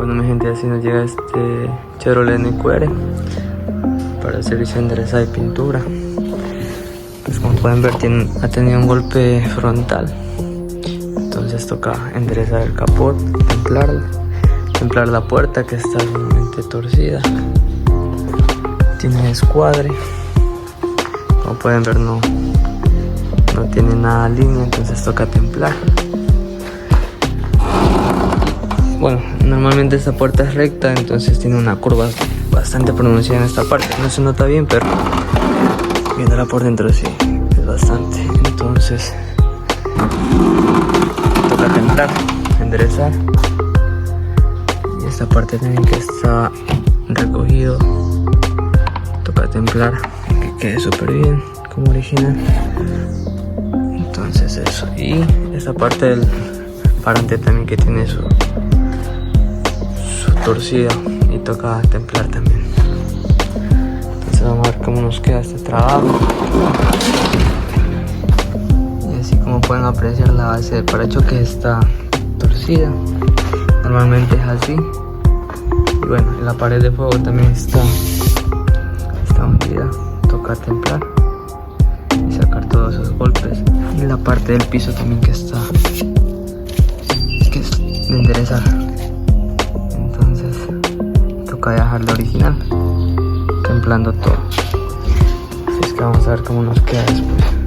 Bueno, mi gente, así nos llega este Chevrolet NQR para el servicio de enderezado y pintura. Pues como pueden ver, ha tenido un golpe frontal, entonces toca enderezar el capot, templar la puerta que está realmente torcida, tiene escuadre, como pueden ver no tiene nada línea, entonces toca templar. Bueno, normalmente esta puerta es recta, entonces tiene una curva bastante pronunciada en esta parte. No se nota bien, pero viéndola por dentro sí es bastante. Entonces toca templar, enderezar. Y esta parte también que está recogido, toca templar, que quede súper bien como original. Entonces eso. Y esta parte del parante también que tiene su torcida y toca templar también. Entonces vamos a ver cómo nos queda este trabajo. Y así como pueden apreciar, la base del parachoques está torcida, normalmente es así. Y bueno, la pared de fuego también está hundida, toca templar y sacar todos esos golpes. Y la parte del piso también que es de enderezar, entonces toca dejarlo original, templando todo. Así es que vamos a ver cómo nos queda después.